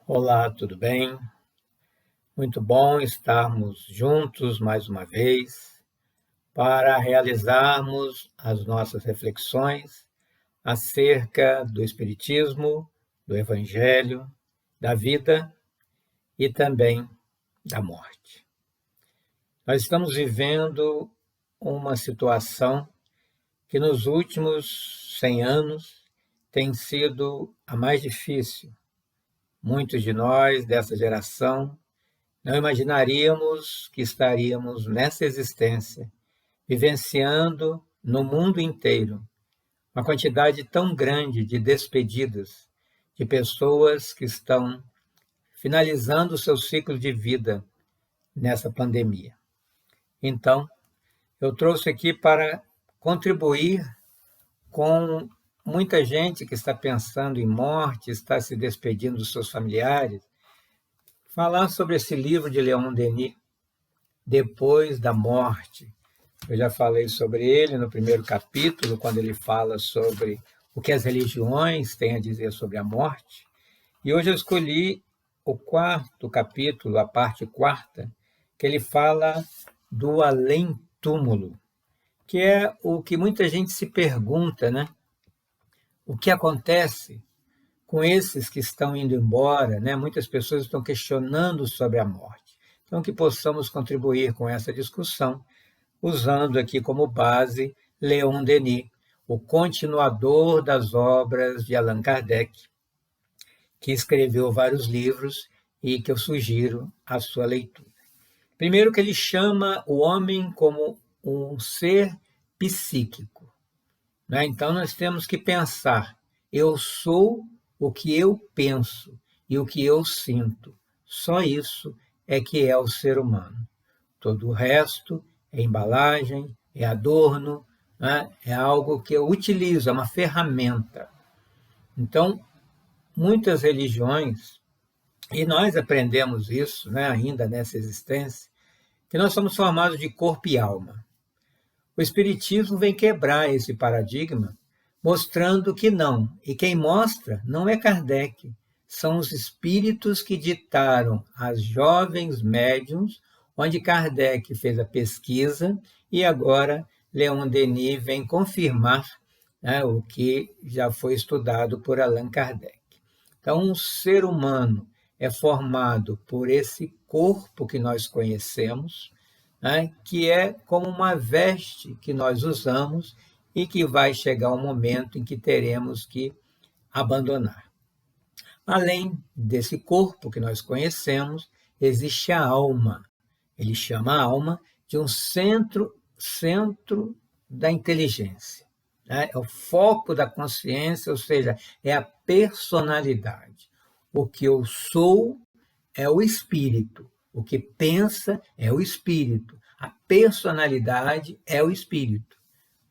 Olá, tudo bem? Muito bom estarmos juntos mais uma vez para realizarmos as nossas reflexões acerca do Espiritismo, do Evangelho, da vida e também da morte. Nós estamos vivendo uma situação que nos últimos 100 anos tem sido a mais difícil. Muitos de nós dessa geração não imaginaríamos que estaríamos nessa existência, vivenciando no mundo inteiro uma quantidade tão grande de despedidas, de pessoas que estão finalizando o seu ciclo de vida nessa pandemia. Então, eu trouxe aqui para contribuir com muita gente que está pensando em morte, está se despedindo dos seus familiares, falar sobre esse livro de Leon Denis, Depois da Morte. Eu já falei sobre ele no primeiro capítulo, quando ele fala sobre o que as religiões têm a dizer sobre a morte. E hoje eu escolhi o quarto capítulo, a parte quarta, que ele fala do além-túmulo, que é o que muita gente se pergunta, né? O que acontece com esses que estão indo embora, né? Muitas pessoas estão questionando sobre a morte. Então, que possamos contribuir com essa discussão, usando aqui como base Leon Denis, o continuador das obras de Allan Kardec, que escreveu vários livros e que eu sugiro a sua leitura. Primeiro, que ele chama o homem como um ser psíquico, né? Então, nós temos que pensar, eu sou o que eu penso e o que eu sinto. Só isso é que é o ser humano. Todo o resto é embalagem, é adorno, né? É algo que eu utilizo, é uma ferramenta. Então, muitas religiões, e nós aprendemos isso, né, ainda nessa existência, que nós somos formados de corpo e alma. O Espiritismo vem quebrar esse paradigma, mostrando que não. E quem mostra não é Kardec, são os espíritos que ditaram às jovens médiuns, onde Kardec fez a pesquisa, e agora Leon Denis vem confirmar, né, o que já foi estudado por Allan Kardec. Então, um ser humano é formado por esse corpo que nós conhecemos, né, que é como uma veste que nós usamos e que vai chegar um momento em que teremos que abandonar. Além desse corpo que nós conhecemos, existe a alma. Ele chama a alma de um centro da inteligência, né? É o foco da consciência, ou seja, é a personalidade. O que eu sou é o espírito, o que pensa é o espírito, a personalidade é o espírito,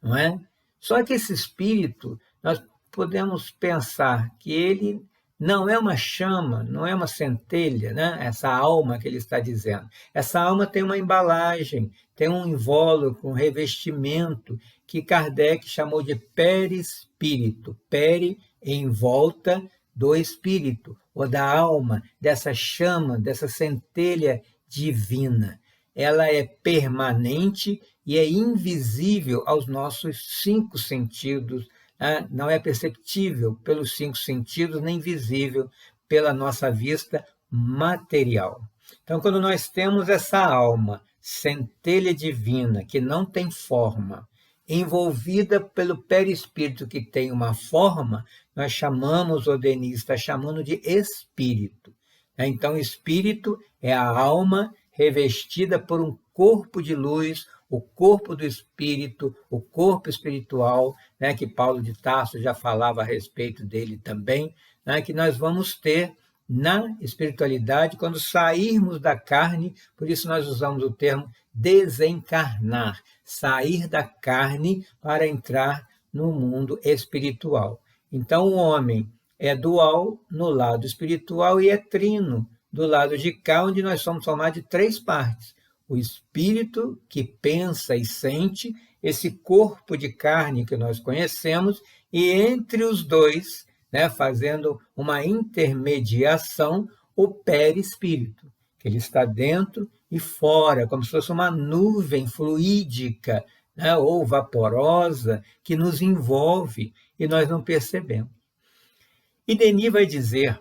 não é? Só que esse espírito, nós podemos pensar que ele não é uma chama, não é uma centelha, né? Essa alma que ele está dizendo. Essa alma tem uma embalagem, tem um invólucro, um revestimento, que Kardec chamou de perispírito. Peri, em volta do espírito, ou da alma, dessa chama, dessa centelha divina. Ela é permanente e é invisível aos nossos 5 sentidos, né? Não é perceptível pelos 5 sentidos, nem visível pela nossa vista material. Então, quando nós temos essa alma, centelha divina, que não tem forma, envolvida pelo perispírito que tem uma forma, nós chamamos, o Denis está chamando de espírito. Então, espírito é a alma revestida por um corpo de luz, o corpo do espírito, o corpo espiritual, né, que Paulo de Tarso já falava a respeito dele também, né, que nós vamos ter na espiritualidade quando sairmos da carne, por isso nós usamos o termo desencarnar, sair da carne para entrar no mundo espiritual. Então, o homem é dual no lado espiritual e é trino do lado de cá, onde nós somos formados de 3 partes. O espírito que pensa e sente, esse corpo de carne que nós conhecemos, e entre os dois, né, fazendo uma intermediação, o perispírito, que ele está dentro e fora, como se fosse uma nuvem fluídica, né, ou vaporosa, que nos envolve e nós não percebemos. E Denis vai dizer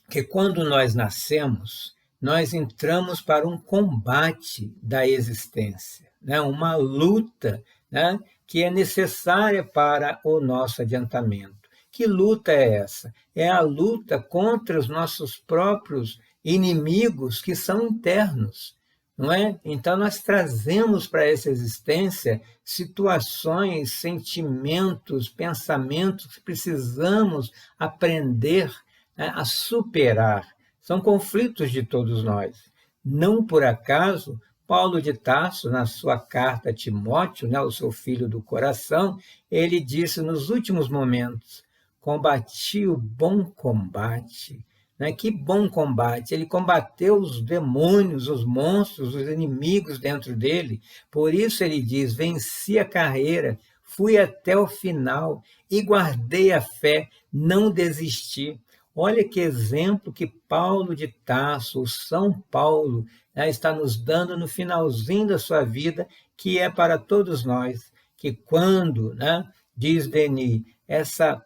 que quando nós nascemos, nós entramos para um combate da existência, né, uma luta, né, que é necessária para o nosso adiantamento. Que luta é essa? É a luta contra os nossos próprios inimigos que são internos, não é? Então nós trazemos para essa existência situações, sentimentos, pensamentos que precisamos aprender, né, a superar. São conflitos de todos nós. Não por acaso, Paulo de Tarso, na sua carta a Timóteo, né, o seu filho do coração, ele disse nos últimos momentos: combati o bom combate. Né? Que bom combate! Ele combateu os demônios, os monstros, os inimigos dentro dele. Por isso ele diz: venci a carreira, fui até o final e guardei a fé, não desisti. Olha que exemplo que Paulo de Tarso, o São Paulo, né, está nos dando no finalzinho da sua vida, que é para todos nós, que quando, né, diz Denis, essa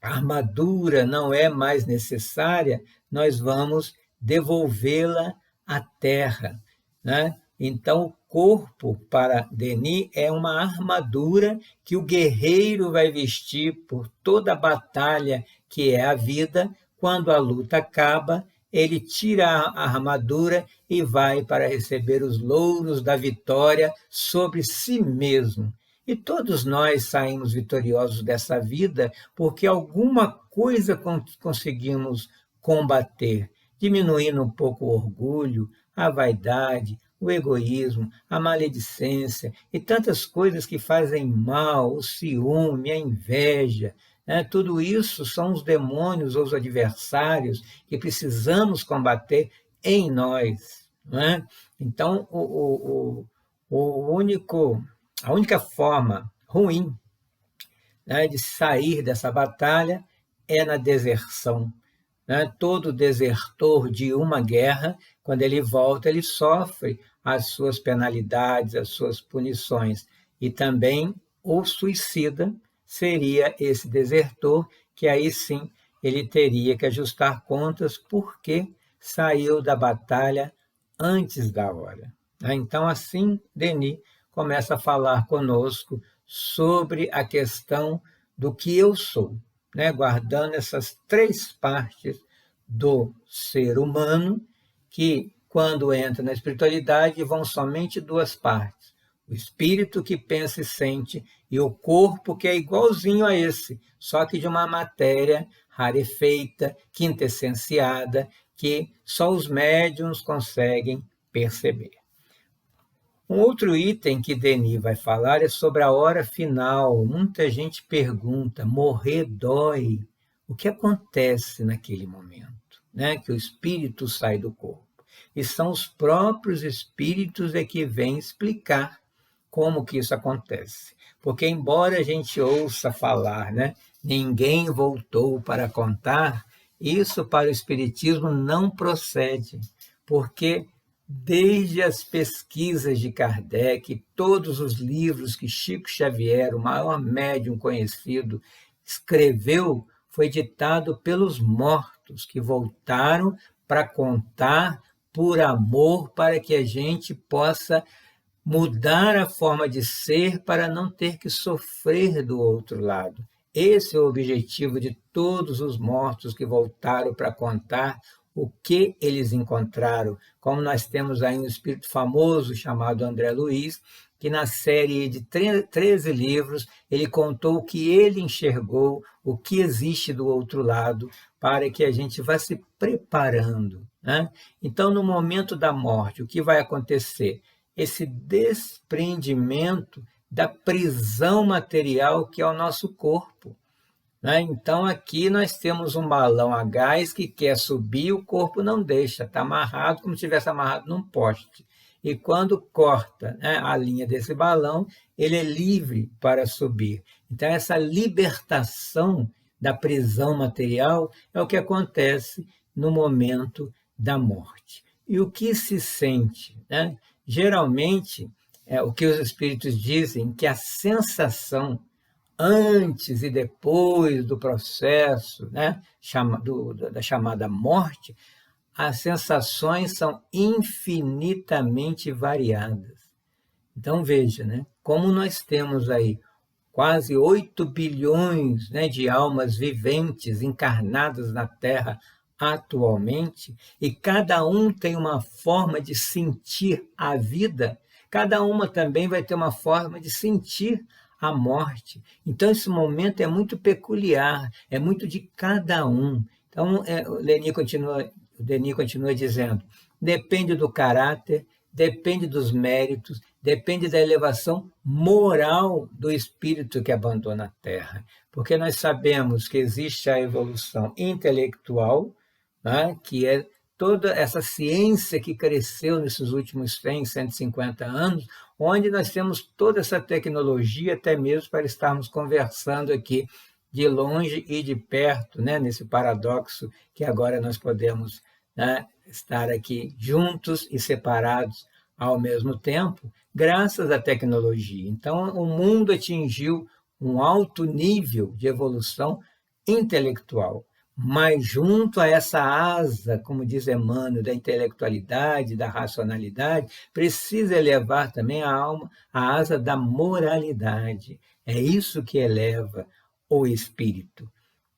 armadura não é mais necessária, nós vamos devolvê-la à terra, né? Então, o corpo, para Denis, é uma armadura que o guerreiro vai vestir por toda a batalha que é a vida. Quando a luta acaba, ele tira a armadura e vai para receber os louros da vitória sobre si mesmo. E todos nós saímos vitoriosos dessa vida porque alguma coisa conseguimos combater, diminuindo um pouco o orgulho, a vaidade, o egoísmo, a maledicência e tantas coisas que fazem mal, o ciúme, a inveja. Né? Tudo isso são os demônios ou os adversários que precisamos combater em nós. Né? Então, a única forma ruim, né, de sair dessa batalha é na deserção. Né? Todo desertor de uma guerra, quando ele volta, ele sofre as suas penalidades, as suas punições. E também o suicida seria esse desertor, que aí sim ele teria que ajustar contas porque saiu da batalha antes da hora. Então, assim, Denis começa a falar conosco sobre a questão do que eu sou, né? Guardando essas três partes do ser humano, que, quando entra na espiritualidade, vão somente duas partes: o espírito que pensa e sente e o corpo que é igualzinho a esse, só que de uma matéria rarefeita, quintessenciada, que só os médiuns conseguem perceber. Um outro item que Denis vai falar é sobre a hora final. Muita gente pergunta: morrer dói? O que acontece naquele momento, né? Que o espírito sai do corpo. E são os próprios espíritos que vêm explicar como que isso acontece. Porque, embora a gente ouça falar, né, ninguém voltou para contar, isso para o espiritismo não procede, porque desde as pesquisas de Kardec, todos os livros que Chico Xavier, o maior médium conhecido, escreveu, foi ditado pelos mortos, que voltaram para contar por amor, para que a gente possa mudar a forma de ser para não ter que sofrer do outro lado. Esse é o objetivo de todos os mortos que voltaram para contar o que eles encontraram. Como nós temos aí um espírito famoso chamado André Luiz, que na série de 13 livros, ele contou o que ele enxergou, o que existe do outro lado, para que a gente vá se preparando. Né? Então, no momento da morte, o que vai acontecer? Esse desprendimento da prisão material que é o nosso corpo. Né? Então, aqui nós temos um balão a gás que quer subir, o corpo não deixa, está amarrado como se estivesse amarrado num poste. E quando corta, né, a linha desse balão, ele é livre para subir. Então, essa libertação da prisão material é o que acontece no momento da morte. E o que se sente? Né? Geralmente, o que os espíritos dizem que a sensação antes e depois do processo, né, da chamada morte, as sensações são infinitamente variadas. Então, veja, né, como nós temos aí quase 8 bilhões, né, de almas viventes encarnadas na Terra atualmente, e cada um tem uma forma de sentir a vida, cada uma também vai ter uma forma de sentir a morte. Então, esse momento é muito peculiar, é muito de cada um. Então, o Denis continua dizendo, depende do caráter, depende dos méritos, depende da elevação moral do espírito que abandona a Terra. Porque nós sabemos que existe a evolução intelectual, né, que é toda essa ciência que cresceu nesses últimos 100, 150 anos, onde nós temos toda essa tecnologia, até mesmo para estarmos conversando aqui de longe e de perto, né, nesse paradoxo que agora nós podemos, né, estar aqui juntos e separados ao mesmo tempo, graças à tecnologia. Então, o mundo atingiu um alto nível de evolução intelectual, mas junto a essa asa, como diz Emmanuel, da intelectualidade, da racionalidade, precisa elevar também a alma, a asa da moralidade. É isso que eleva o espírito.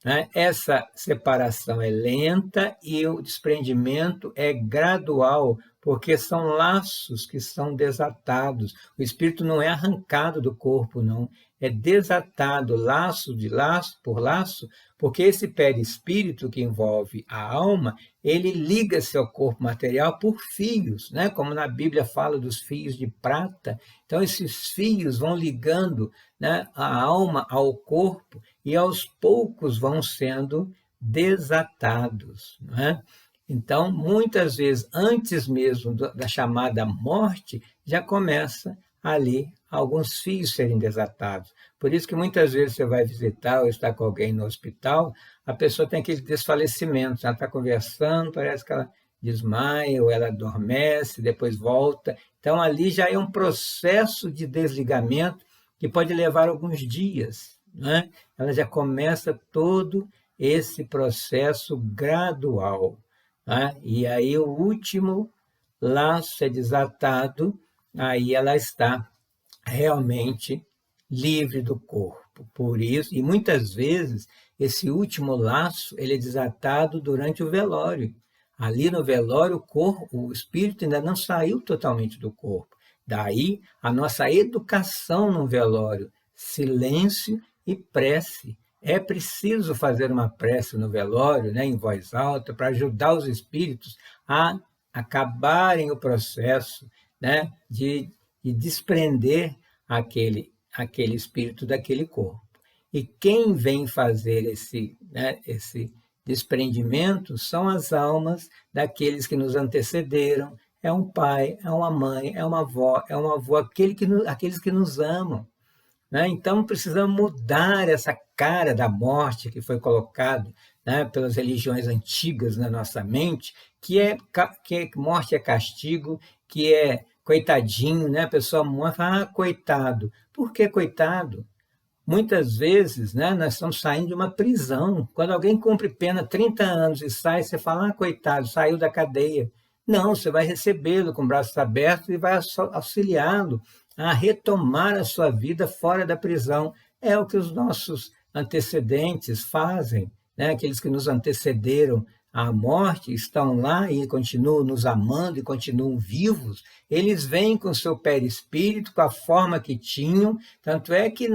Né? Essa separação é lenta e o desprendimento é gradual, porque são laços que são desatados. O espírito não é arrancado do corpo, não. É desatado, laço de laço por laço, porque esse perispírito que envolve a alma, ele liga-se ao corpo material por fios, né? Como na Bíblia fala dos fios de prata. Então, esses fios vão ligando, né, a alma ao corpo e, aos poucos, vão sendo desatados. Né? Então, muitas vezes, antes mesmo da chamada morte, já começa ali alguns fios serem desatados. Por isso que muitas vezes você vai visitar ou está com alguém no hospital, a pessoa tem aquele desfalecimento, ela está conversando, parece que ela desmaia ou ela adormece, depois volta. Então, ali já é um processo de desligamento que pode levar alguns dias. Né? Ela já começa todo esse processo gradual. Né? E aí o último laço é desatado, aí ela está realmente livre do corpo. Por isso, e muitas vezes, esse último laço ele é desatado durante o velório. Ali no velório, o espírito ainda não saiu totalmente do corpo. Daí a nossa educação no velório, silêncio e prece. É preciso fazer uma prece no velório, né, em voz alta, para ajudar os espíritos a acabarem o processo, né, de desprender aquele espírito daquele corpo. E quem vem fazer esse desprendimento são as almas daqueles que nos antecederam. É um pai, é uma mãe, é uma avó, aqueles que nos amam. Né? Então, precisamos mudar essa cara da morte que foi colocado, né, pelas religiões antigas na nossa mente, que morte é castigo, que é coitadinho, né? A pessoa morre, fala, coitado. Por que coitado? Muitas vezes, né, nós estamos saindo de uma prisão. Quando alguém cumpre pena 30 anos e sai, você fala, coitado, saiu da cadeia. Não, você vai recebê-lo com braços abertos e vai auxiliá-lo a retomar a sua vida fora da prisão. É o que os nossos antecedentes fazem, né? Aqueles que nos antecederam à morte estão lá e continuam nos amando e continuam vivos. Eles vêm com o seu perispírito, com a forma que tinham, tanto é que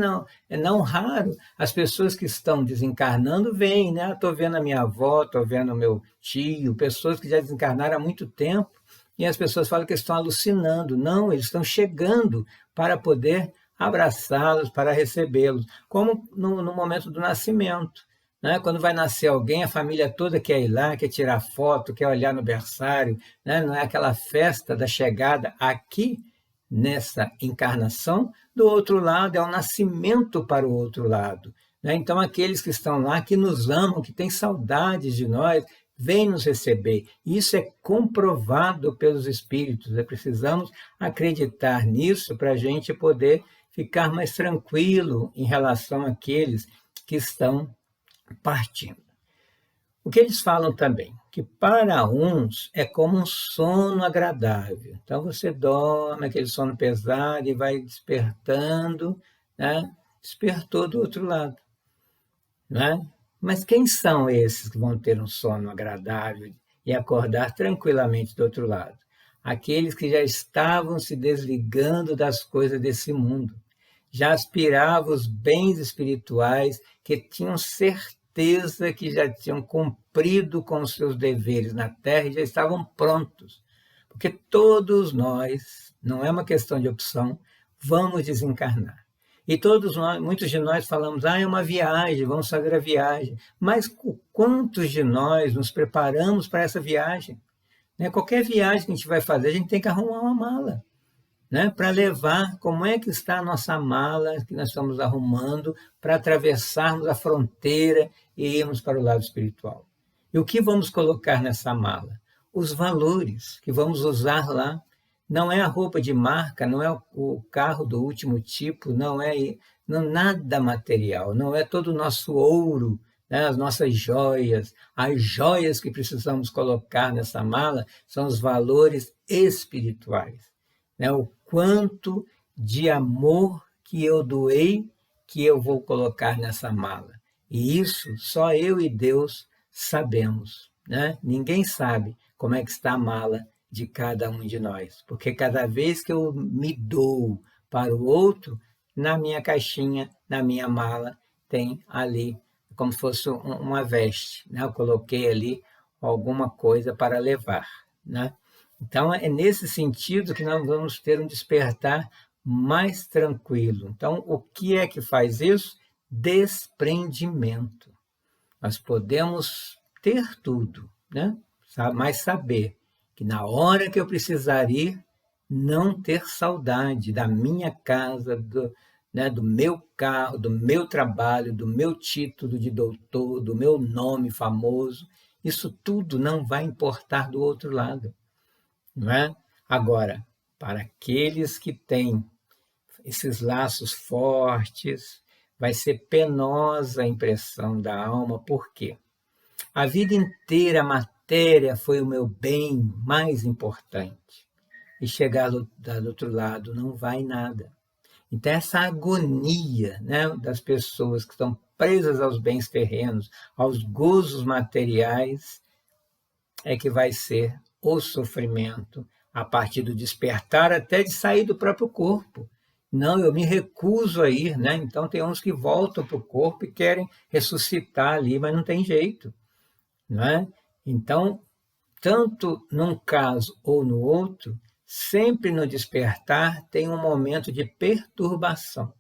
é não raro as pessoas que estão desencarnando vêm, né? Estou vendo a minha avó, estou vendo o meu tio, pessoas que já desencarnaram há muito tempo, e as pessoas falam que estão alucinando. Não, eles estão chegando para poder abraçá-los, para recebê-los, como no momento do nascimento. Né? Quando vai nascer alguém, a família toda quer ir lá, quer tirar foto, quer olhar no berçário. Né? Não é aquela festa da chegada aqui, nessa encarnação. Do outro lado, é o nascimento para o outro lado. Né? Então, aqueles que estão lá, que nos amam, que têm saudades de nós, vem nos receber. Isso é comprovado pelos Espíritos. Precisamos acreditar nisso para a gente poder ficar mais tranquilo em relação àqueles que estão partindo. O que eles falam também? Que para uns é como um sono agradável. Então você dorme, aquele sono pesado, e vai despertando, né? Despertou do outro lado. Né? Mas quem são esses que vão ter um sono agradável e acordar tranquilamente do outro lado? Aqueles que já estavam se desligando das coisas desse mundo, já aspiravam os bens espirituais, que tinham certeza que já tinham cumprido com os seus deveres na Terra e já estavam prontos. Porque todos nós, não é uma questão de opção, vamos desencarnar. E todos nós, muitos de nós falamos, é uma viagem, vamos fazer a viagem. Mas quantos de nós nos preparamos para essa viagem? Né? Qualquer viagem que a gente vai fazer, a gente tem que arrumar uma mala. Né? Para levar, como é que está a nossa mala que nós estamos arrumando para atravessarmos a fronteira e irmos para o lado espiritual. E o que vamos colocar nessa mala? Os valores que vamos usar lá. Não é a roupa de marca, não é o carro do último tipo, não é nada material, não é todo o nosso ouro, né, as nossas joias. As joias que precisamos colocar nessa mala são os valores espirituais. Né, o quanto de amor que eu doei, que eu vou colocar nessa mala. E isso só eu e Deus sabemos. Né? Ninguém sabe como é que está a mala de cada um de nós, porque cada vez que eu me dou para o outro, na minha caixinha, na minha mala, tem ali, como se fosse uma veste, né? Eu coloquei ali alguma coisa para levar. Né? Então, é nesse sentido que nós vamos ter um despertar mais tranquilo. Então, o que é que faz isso? Desprendimento. Nós podemos ter tudo, né? Mas saber que na hora que eu precisar ir, não ter saudade da minha casa, do meu carro, do meu trabalho, do meu título de doutor, do meu nome famoso, isso tudo não vai importar do outro lado. Não é? Agora, para aqueles que têm esses laços fortes, vai ser penosa a impressão da alma, por quê? A vida inteira a matéria foi o meu bem mais importante. E chegar do outro lado não vai nada. Então, essa agonia, né, das pessoas que estão presas aos bens terrenos, aos gozos materiais, é que vai ser o sofrimento a partir do despertar, até de sair do próprio corpo. Não, eu me recuso a ir, né? Então, tem uns que voltam para o corpo e querem ressuscitar ali, mas não tem jeito. Não é? Então, tanto num caso ou no outro, sempre no despertar tem um momento de perturbação,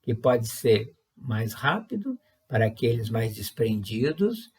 que pode ser mais rápido para aqueles mais desprendidos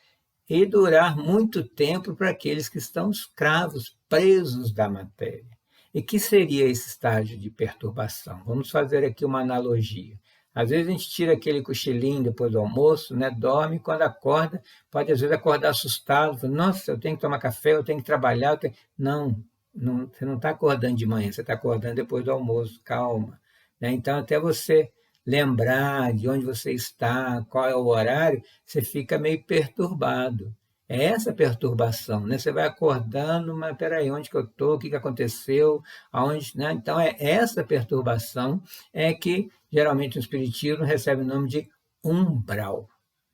e durar muito tempo para aqueles que estão escravos, presos da matéria. E que seria esse estágio de perturbação? Vamos fazer aqui uma analogia. Às vezes a gente tira aquele cochilinho depois do almoço, né? Dorme, e quando acorda, pode às vezes acordar assustado, fala, nossa, eu tenho que tomar café, eu tenho que trabalhar. Não, você não está acordando de manhã, você está acordando depois do almoço, calma. Né? Então, até você lembrar de onde você está, qual é o horário, você fica meio perturbado. É essa perturbação, né? Você vai acordando, mas peraí, onde que eu estou? O que aconteceu? Aonde, né? Então, é essa perturbação é que geralmente o espiritismo recebe o nome de umbral.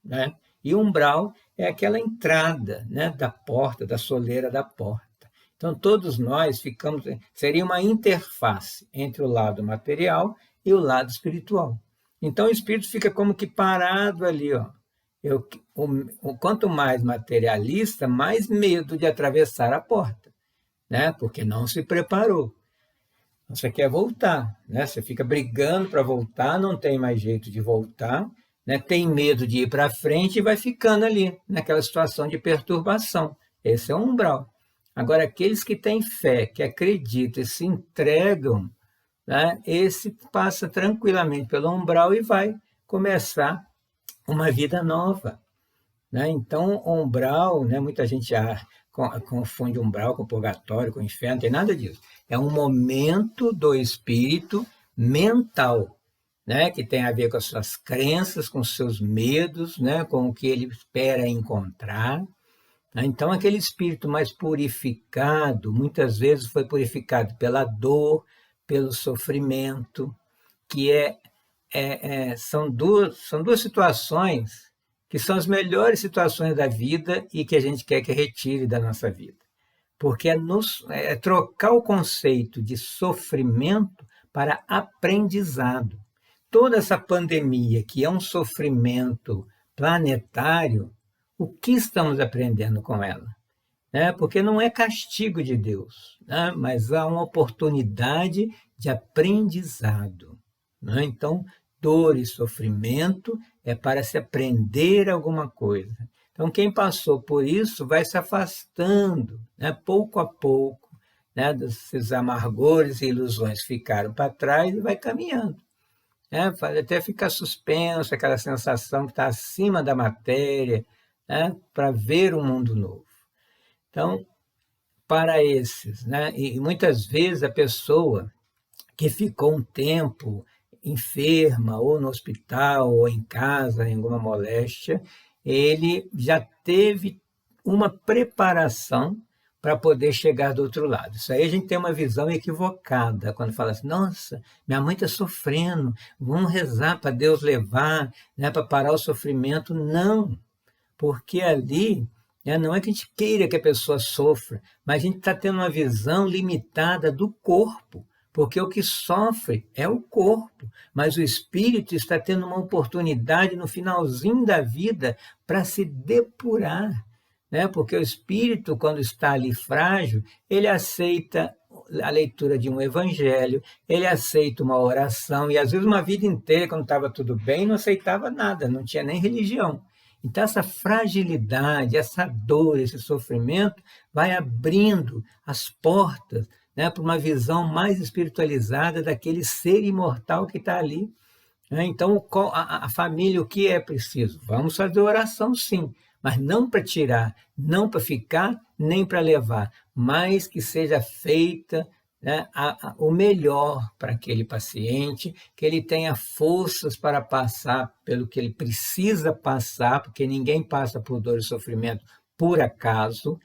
Né? E umbral é aquela entrada, né, da porta, da soleira da porta. Então, todos nós ficamos... Seria uma interface entre o lado material e o lado espiritual. Então, o espírito fica como que parado ali, ó. Quanto mais materialista, mais medo de atravessar a porta, né? Porque não se preparou. Você quer voltar, né? Você fica brigando para voltar, não tem mais jeito de voltar, né? Tem medo de ir para frente e vai ficando ali, naquela situação de perturbação. Esse é o umbral. Agora, aqueles que têm fé, que acreditam e se entregam, né? Esse passa tranquilamente pelo umbral e vai começar uma vida nova. né? Então, umbral, né, muita gente confunde umbral com purgatório, com inferno, não tem nada disso. É um momento do espírito mental, né, que tem a ver com as suas crenças, com os seus medos, né, com o que ele espera encontrar. Né? Então, aquele espírito mais purificado, muitas vezes foi purificado pela dor, pelo sofrimento, que são duas situações que são as melhores situações da vida e que a gente quer que retire da nossa vida. Porque é trocar o conceito de sofrimento para aprendizado. Toda essa pandemia, que é um sofrimento planetário, o que estamos aprendendo com ela? Porque não é castigo de Deus, né? Mas há uma oportunidade de aprendizado. Né? Então, dor e sofrimento é para se aprender alguma coisa. Então, quem passou por isso vai se afastando, né? Pouco a pouco, né? Desses amargores e ilusões ficaram para trás e vai caminhando. Faz até ficar suspenso, aquela sensação que está acima da matéria, né? Para ver um mundo novo. Então, para esses, né? E muitas vezes a pessoa que ficou um tempo enferma, ou no hospital, ou em casa, em alguma moléstia, ele já teve uma preparação para poder chegar do outro lado. Isso aí a gente tem uma visão equivocada, quando fala assim, nossa, minha mãe está sofrendo, vamos rezar para Deus levar, né, para parar o sofrimento. Não, porque ali, né, não é que a gente queira que a pessoa sofra, mas a gente está tendo uma visão limitada do corpo, porque o que sofre é o corpo, mas o espírito está tendo uma oportunidade no finalzinho da vida para se depurar, né? Porque o espírito, quando está ali frágil, ele aceita a leitura de um evangelho, ele aceita uma oração, e às vezes uma vida inteira, quando estava tudo bem, não aceitava nada, não tinha nem religião. Então, essa fragilidade, essa dor, esse sofrimento vai abrindo as portas, né, para uma visão mais espiritualizada daquele ser imortal que está ali. Né? Então, a família, o que é preciso? Vamos fazer oração, sim, mas não para tirar, não para ficar, nem para levar, mas que seja feita, né, o melhor para aquele paciente, que ele tenha forças para passar pelo que ele precisa passar, porque ninguém passa por dor e sofrimento por acaso.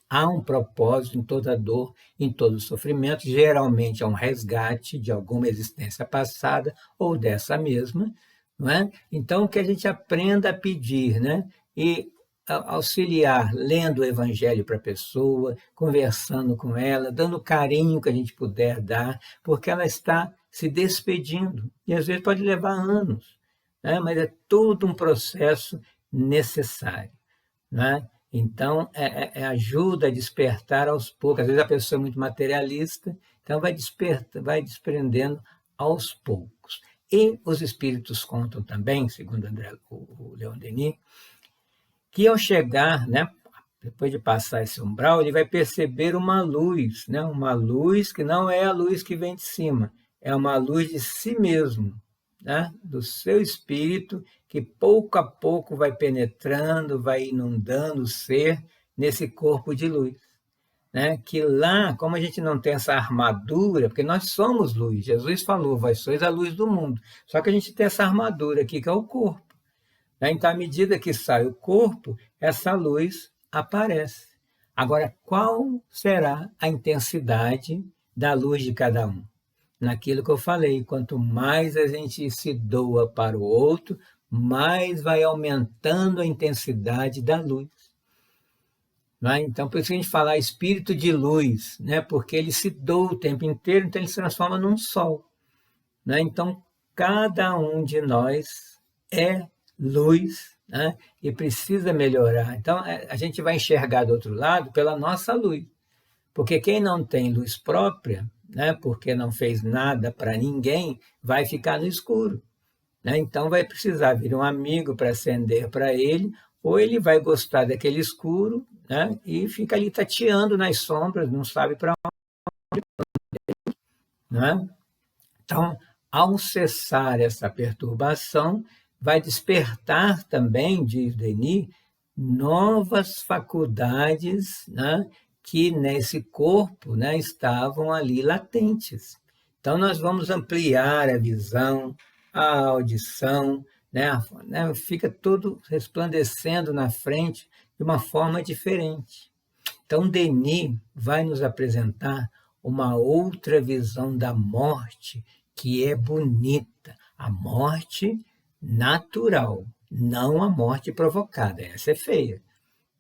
Há um propósito em toda dor, em todo sofrimento, geralmente é um resgate de alguma existência passada ou dessa mesma, não é? Então, que a gente aprenda a pedir, né? E auxiliar, lendo o evangelho para a pessoa, conversando com ela, dando o carinho que a gente puder dar, porque ela está se despedindo, e às vezes pode levar anos, né? Mas é todo um processo necessário, né? Então, ajuda a despertar aos poucos. Às vezes a pessoa é muito materialista, então vai desprendendo aos poucos. E os espíritos contam também, segundo o Leon Denis, que ao chegar, né, depois de passar esse umbral, ele vai perceber uma luz, né, uma luz que não é a luz que vem de cima, é uma luz de si mesmo, né, do seu espírito, que pouco a pouco vai penetrando, vai inundando o ser nesse corpo de luz. Né? Que lá, como a gente não tem essa armadura, porque nós somos luz, Jesus falou, vós sois a luz do mundo, só que a gente tem essa armadura aqui, que é o corpo. Né? Então, à medida que sai o corpo, essa luz aparece. Agora, qual será a intensidade da luz de cada um? Naquilo que eu falei, quanto mais a gente se doa para o outro, mais vai aumentando a intensidade da luz. Né? Então, por isso que a gente fala espírito de luz, né? Porque ele se doa o tempo inteiro, então ele se transforma num sol. Né? Então, cada um de nós é luz, né? E precisa melhorar. Então, a gente vai enxergar do outro lado pela nossa luz. Porque quem não tem luz própria, né, porque não fez nada para ninguém, vai ficar no escuro. Né? Então vai precisar vir um amigo para acender para ele, ou ele vai gostar daquele escuro, né, e fica ali tateando nas sombras, não sabe para onde. Né? Então, ao cessar essa perturbação, vai despertar também, diz Denis, novas faculdades, né, que nesse corpo, né, estavam ali latentes. Então, nós vamos ampliar a visão, a audição, né, fica tudo resplandecendo na frente de uma forma diferente. Então, Denis vai nos apresentar uma outra visão da morte que é bonita, a morte natural, não a morte provocada, essa é feia,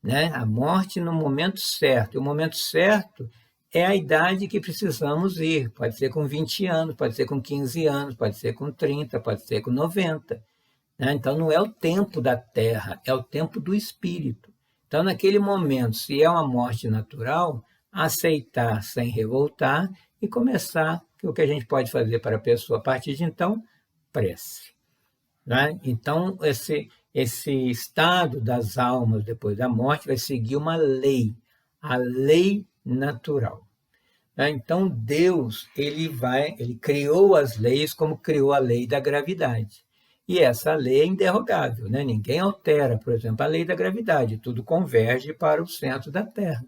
né? A morte no momento certo, e o momento certo é a idade que precisamos ir, pode ser com 20 anos, pode ser com 15 anos, pode ser com 30, pode ser com 90, né? Então, não é o tempo da terra, é o tempo do espírito. Então, naquele momento, se é uma morte natural, aceitar sem revoltar e começar, que é o que a gente pode fazer para a pessoa a partir de então, prece, né? Então, esse estado das almas depois da morte vai seguir uma lei, a lei natural, né? Então, Deus ele criou as leis como criou a lei da gravidade. E essa lei é inderrogável, né? Ninguém altera, por exemplo, a lei da gravidade, tudo converge para o centro da Terra.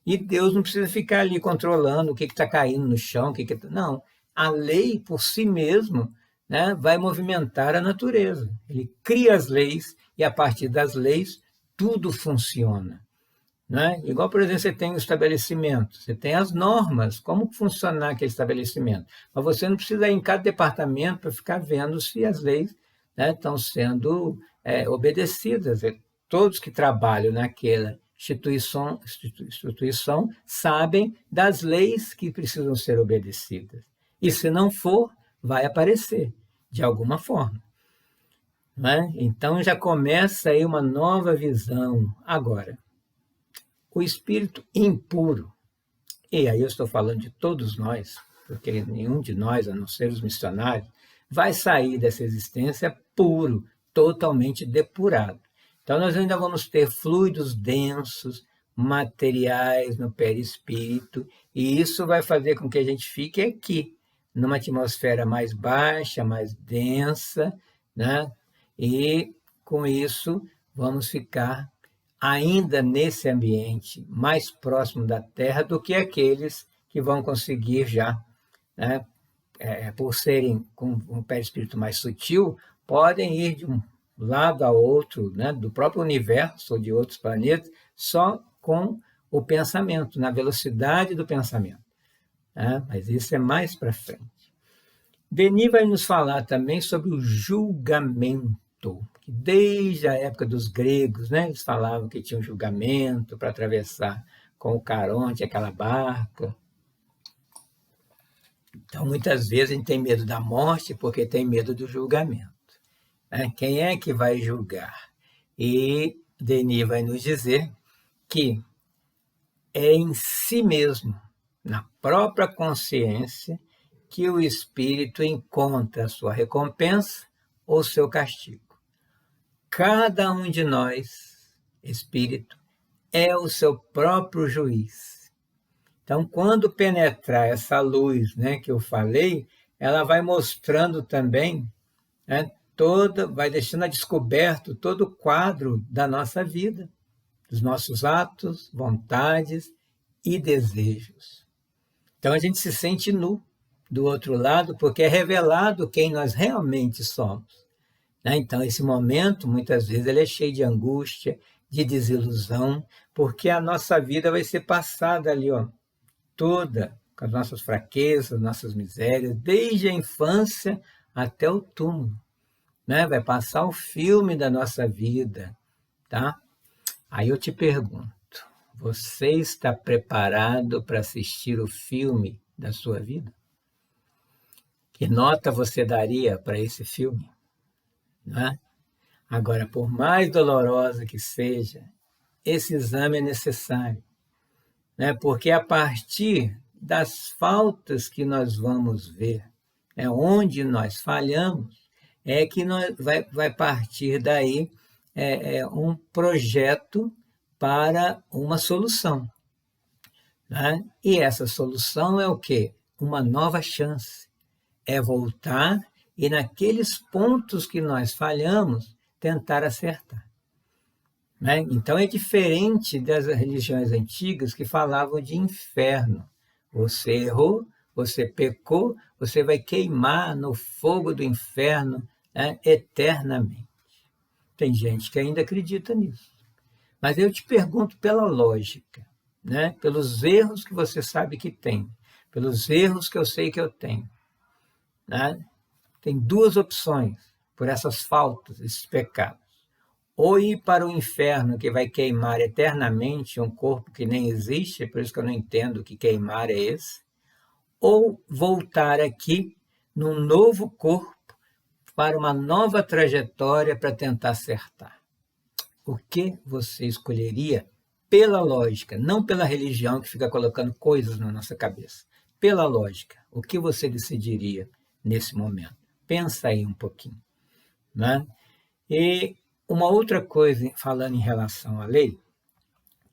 E Deus não precisa ficar ali controlando o que está caindo no chão, não. A lei por si mesmo, né, vai movimentar a natureza. Ele cria as leis e a partir das leis tudo funciona, né? Igual, por exemplo, você tem um estabelecimento, você tem as normas, como funcionar aquele estabelecimento. Mas você não precisa ir em cada departamento para ficar vendo se as leis, né, estão sendo obedecidas. Todos que trabalham naquela instituição sabem das leis que precisam ser obedecidas. E se não for, vai aparecer, de alguma forma, né? Então já começa aí uma nova visão. Agora, o espírito impuro, e aí eu estou falando de todos nós, porque nenhum de nós, a não ser os missionários, vai sair dessa existência puro, totalmente depurado. Então, nós ainda vamos ter fluidos densos, materiais no perispírito, e isso vai fazer com que a gente fique aqui, numa atmosfera mais baixa, mais densa, né? E com isso vamos ficar ainda nesse ambiente mais próximo da Terra do que aqueles que vão conseguir já, né, por serem com um perispírito mais sutil, podem ir de um lado a outro, né, do próprio universo ou de outros planetas, só com o pensamento, na velocidade do pensamento, né? Mas isso é mais para frente. Denis vai nos falar também sobre o julgamento, que desde a época dos gregos, né, eles falavam que tinha um julgamento para atravessar com o Caronte, aquela barca. Então, muitas vezes a gente tem medo da morte porque tem medo do julgamento, né? Quem é que vai julgar? E Denis vai nos dizer que é em si mesmo, na própria consciência, que o espírito encontra a sua recompensa ou seu castigo. Cada um de nós, espírito, é o seu próprio juiz. Então, quando penetrar essa luz, né, que eu falei, ela vai mostrando também, né, vai deixando a descoberto todo o quadro da nossa vida, dos nossos atos, vontades e desejos. Então, a gente se sente nu do outro lado, porque é revelado quem nós realmente somos, né? Então, esse momento, muitas vezes, ele é cheio de angústia, de desilusão, porque a nossa vida vai ser passada ali, ó, toda, com as nossas fraquezas, nossas misérias, desde a infância até o túmulo, né? Vai passar o filme da nossa vida, tá? Aí eu te pergunto, você está preparado para assistir o filme da sua vida? Que nota você daria para esse filme, né? Agora, por mais dolorosa que seja, esse exame é necessário, né? Porque a partir das faltas que nós vamos ver, onde nós falhamos, é que vai partir daí um projeto para uma solução, né? E essa solução é o quê? Uma nova chance. É voltar e, naqueles pontos que nós falhamos, tentar acertar. né? Então é diferente das religiões antigas que falavam de inferno. Você errou, você pecou, você vai queimar no fogo do inferno, né, eternamente. Tem gente que ainda acredita nisso. Mas eu te pergunto pela lógica, né? Pelos erros que você sabe que tem, pelos erros que eu sei que eu tenho, né? Tem duas opções por essas faltas, esses pecados. Ou ir para o inferno, que vai queimar eternamente um corpo que nem existe, é por isso que eu não entendo que queimar é esse, ou voltar aqui num novo corpo para uma nova trajetória para tentar acertar. O que você escolheria pela lógica, não pela religião que fica colocando coisas na nossa cabeça? Pela lógica, o que você decidiria nesse momento? Pensa aí um pouquinho, né? E uma outra coisa, falando em relação à lei,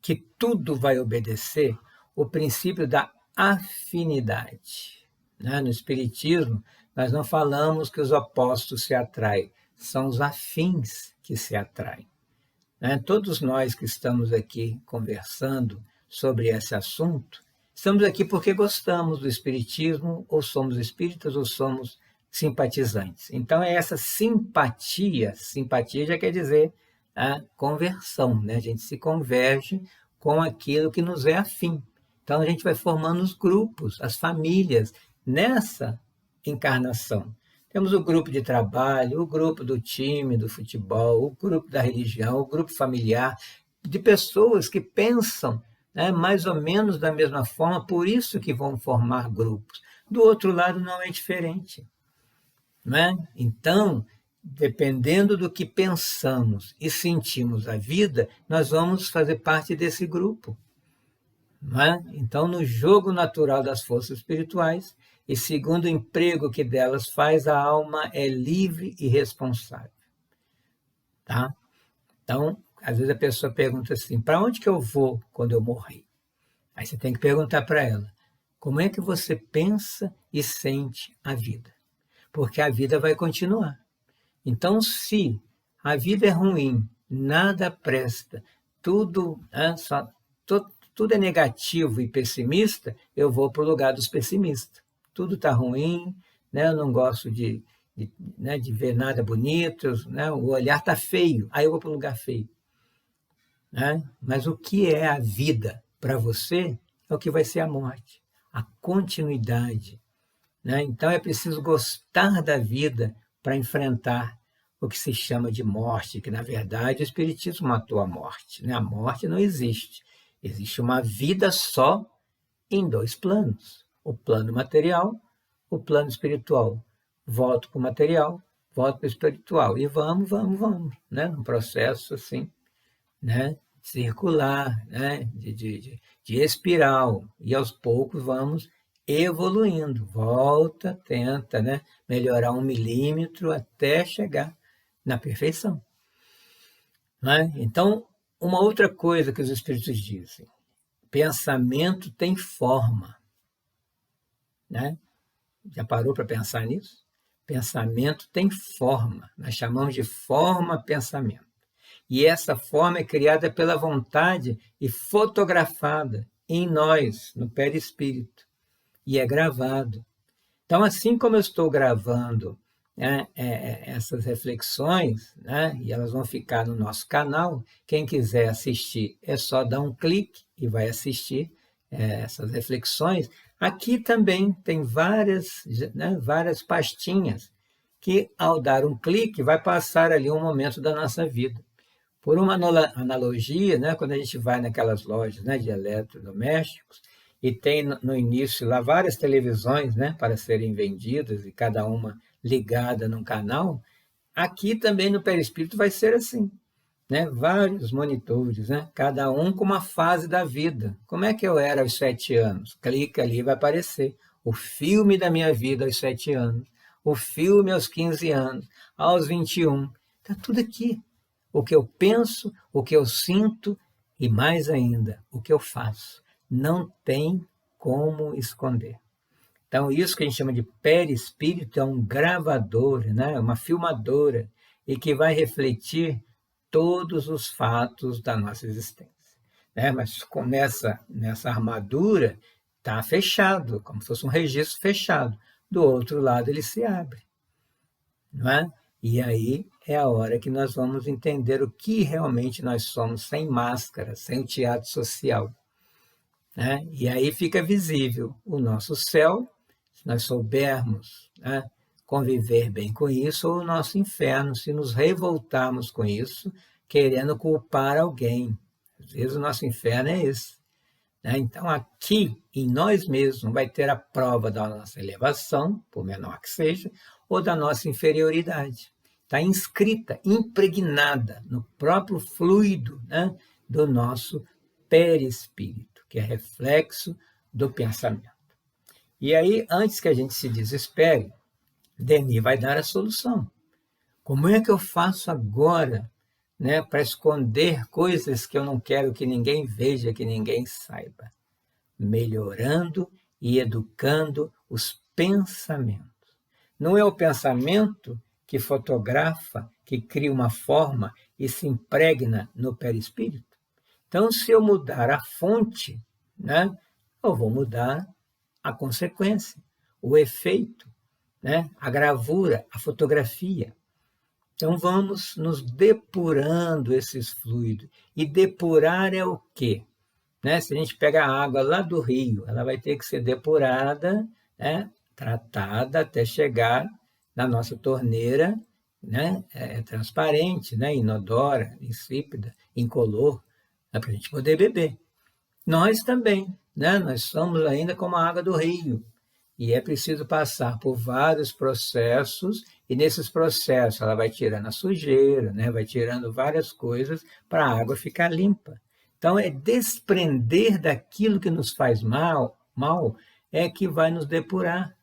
que tudo vai obedecer o princípio da afinidade, né? No Espiritismo, nós não falamos que os opostos se atraem, são os afins que se atraem, né? Todos nós que estamos aqui conversando sobre esse assunto, estamos aqui porque gostamos do Espiritismo, ou somos espíritas, ou somos simpatizantes. Então, é essa simpatia, simpatia já quer dizer a conversão, né? A gente se converge com aquilo que nos é afim. Então, a gente vai formando os grupos, as famílias, nessa encarnação. Temos o grupo de trabalho, o grupo do time, do futebol, o grupo da religião, o grupo familiar, de pessoas que pensam, né, mais ou menos da mesma forma, por isso que vão formar grupos. Do outro lado não é diferente, né? Então, dependendo do que pensamos e sentimos a vida, nós vamos fazer parte desse grupo, né? Então, no jogo natural das forças espirituais, e segundo o emprego que delas faz, a alma é livre e responsável, tá? Então, às vezes a pessoa pergunta assim, para onde que eu vou quando eu morrer? Aí você tem que perguntar para ela, como é que você pensa e sente a vida? Porque a vida vai continuar. Então, se a vida é ruim, nada presta, tudo, tudo é negativo e pessimista, eu vou para o lugar dos pessimistas. Tudo está ruim, né? Eu não gosto né, de ver nada bonito, né? O olhar está feio, aí eu vou para o lugar feio, né? Mas o que é a vida para você é o que vai ser a morte, a continuidade, né? Então é preciso gostar da vida para enfrentar o que se chama de morte, que na verdade o Espiritismo matou a morte, né? A morte não existe. Existe uma vida só em dois planos: o plano material, o plano espiritual. Volto para o material, volto para o espiritual. E vamos, né? Um processo assim, né? Circular, né? De espiral. E aos poucos vamos evoluindo. Volta, tenta, né? Melhorar 1 milímetro até chegar na perfeição, né? Então, uma outra coisa que os espíritos dizem: pensamento tem forma, né? Já parou para pensar nisso? Pensamento tem forma, nós chamamos de forma pensamento. E essa forma é criada pela vontade e fotografada em nós, no perispírito, e é gravado. Então, assim como eu estou gravando, né, essas reflexões, né, e elas vão ficar no nosso canal, quem quiser assistir é só dar um clique e vai assistir essas reflexões. Aqui também tem várias, né, várias pastinhas que, ao dar um clique, vai passar ali um momento da nossa vida. Por uma analogia, né, quando a gente vai naquelas lojas, né, de eletrodomésticos, e tem no início lá várias televisões, né, para serem vendidas, e cada uma ligada num canal, aqui também no perispírito vai ser assim, né? Vários monitores, né? Cada um com uma fase da vida. Como é que eu era aos 7 anos? Clica ali, vai aparecer o filme da minha vida aos 7 anos, o filme aos 15 anos, aos 21. Está tudo aqui. O que eu penso, o que eu sinto e, mais ainda, o que eu faço. Não tem como esconder. Então, isso que a gente chama de perispírito é um gravador, né? Uma filmadora, e que vai refletir todos os fatos da nossa existência, né? Mas nessa armadura está fechado, como se fosse um registro fechado. Do outro lado ele se abre, não é? E aí é a hora que nós vamos entender o que realmente nós somos sem máscara, sem o teatro social, né? E aí fica visível o nosso céu, se nós soubermos, né, conviver bem com isso, ou o nosso inferno, se nos revoltarmos com isso, querendo culpar alguém. Às vezes o nosso inferno é esse, né? Então, aqui em nós mesmos vai ter a prova da nossa elevação, por menor que seja, ou da nossa inferioridade. Está inscrita, impregnada no próprio fluido, né, do nosso perispírito, que é reflexo do pensamento. E aí, antes que a gente se desespere, Denis vai dar a solução. Como é que eu faço agora, né, para esconder coisas que eu não quero que ninguém veja, que ninguém saiba? Melhorando e educando os pensamentos. Não é o pensamento que fotografa, que cria uma forma e se impregna no perispírito? Então, se eu mudar a fonte, né, eu vou mudar a consequência, o efeito, né, a gravura, a fotografia. Então, vamos nos depurando esses fluidos. E depurar é o quê? Né? Se a gente pega a água lá do rio, ela vai ter que ser depurada, né, tratada até chegar na nossa torneira, né, transparente, né, inodora, insípida, incolor, né, para a gente poder beber. Nós também, né, nós somos ainda como a água do rio. E é preciso passar por vários processos, e nesses processos ela vai tirando a sujeira, né, vai tirando várias coisas para a água ficar limpa. Então, é desprender daquilo que nos faz mal é que vai nos depurar,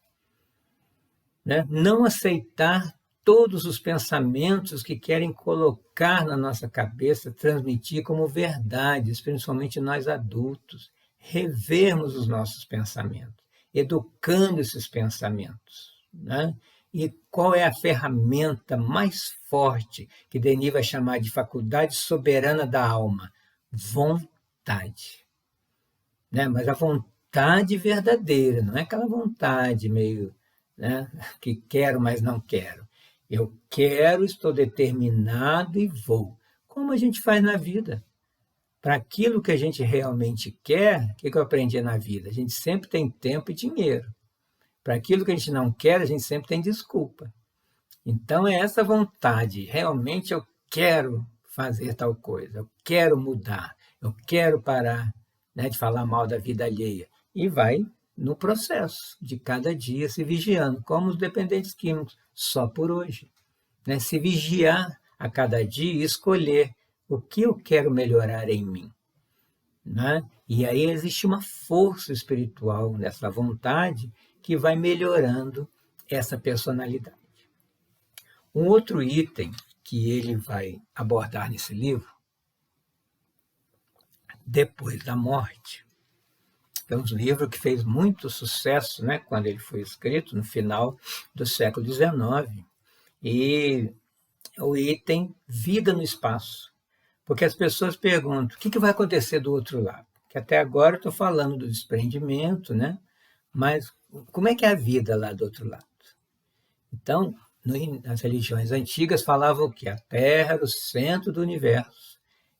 né? Não aceitar todos os pensamentos que querem colocar na nossa cabeça, transmitir como verdades, principalmente nós adultos. Revermos os nossos pensamentos, educando esses pensamentos, né? E qual é a ferramenta mais forte que Denis vai chamar de faculdade soberana da alma? Vontade, né? Mas a vontade verdadeira, não é aquela vontade meio, né, que quero, mas não quero. Eu quero, estou determinado e vou. Como a gente faz na vida. Para aquilo que a gente realmente quer, o que eu aprendi na vida? A gente sempre tem tempo e dinheiro. Para aquilo que a gente não quer, a gente sempre tem desculpa. Então, é essa vontade. Realmente eu quero fazer tal coisa, eu quero mudar, eu quero parar, né, de falar mal da vida alheia. E vai no processo de cada dia se vigiando, como os dependentes químicos, só por hoje, né? Se vigiar a cada dia e escolher o que eu quero melhorar em mim, né? E aí existe uma força espiritual nessa vontade que vai melhorando essa personalidade. Um outro item que ele vai abordar nesse livro, Depois da Morte, é um livro que fez muito sucesso, né, quando ele foi escrito, no final do século XIX, e o item Vida no Espaço. Porque as pessoas perguntam, o que vai acontecer do outro lado? Que até agora eu estou falando do desprendimento, né? Mas como é que é a vida lá do outro lado? Então, nas religiões antigas falavam que a Terra era o centro do universo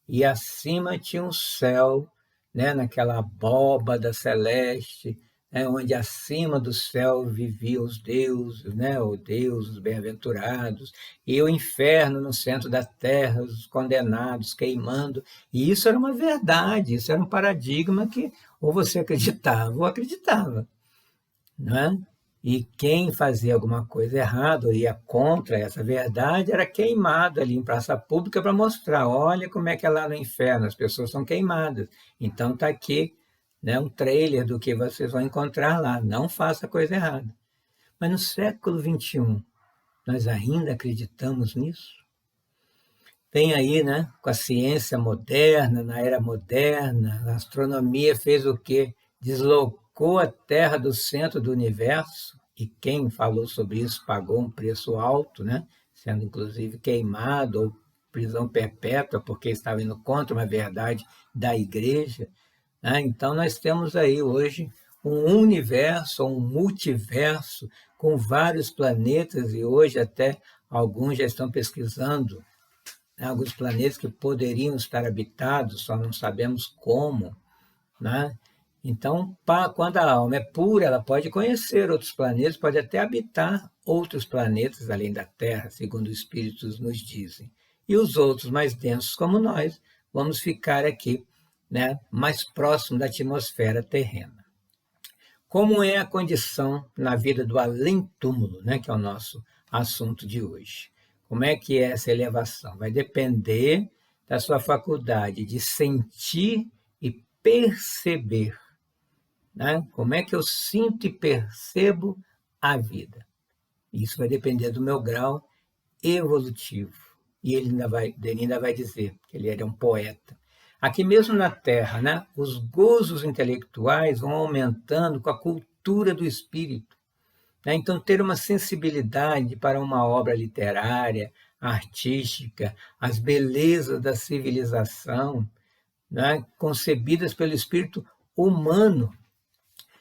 e acima tinha um céu, né, naquela abóbada celeste, né, onde acima do céu viviam os deuses, né, o Deus, os bem-aventurados, e o inferno no centro da terra, os condenados queimando. E isso era uma verdade, isso era um paradigma que ou você acreditava ou acreditava, né? E quem fazia alguma coisa errada ou ia contra essa verdade era queimado ali em praça pública para mostrar, olha como é que é lá no inferno, as pessoas são queimadas. Então está aqui, né, um trailer do que vocês vão encontrar lá, não faça coisa errada. Mas no século XXI, nós ainda acreditamos nisso? Tem aí, né, com a ciência moderna, na era moderna, a astronomia fez o quê? Deslocou a Terra do centro do universo, e quem falou sobre isso pagou um preço alto, né, sendo inclusive queimado ou prisão perpétua, porque estava indo contra uma verdade da igreja. Né? Então, nós temos aí hoje um universo, um multiverso, com vários planetas, e hoje até alguns já estão pesquisando, né, alguns planetas que poderiam estar habitados, só não sabemos como. Né? Então, quando a alma é pura, ela pode conhecer outros planetas, pode até habitar outros planetas além da Terra, segundo os espíritos nos dizem. E os outros mais densos, como nós, vamos ficar aqui, né, mais próximo da atmosfera terrena. Como é a condição na vida do além-túmulo, né, que é o nosso assunto de hoje? Como é que é essa elevação? Vai depender da sua faculdade de sentir e perceber. Né? Como é que eu sinto e percebo a vida? Isso vai depender do meu grau evolutivo. E ele ainda vai dizer que ele era um poeta. Aqui mesmo na Terra, né, os gozos intelectuais vão aumentando com a cultura do espírito. Né? Então, ter uma sensibilidade para uma obra literária, artística, as belezas da civilização, né, concebidas pelo espírito humano.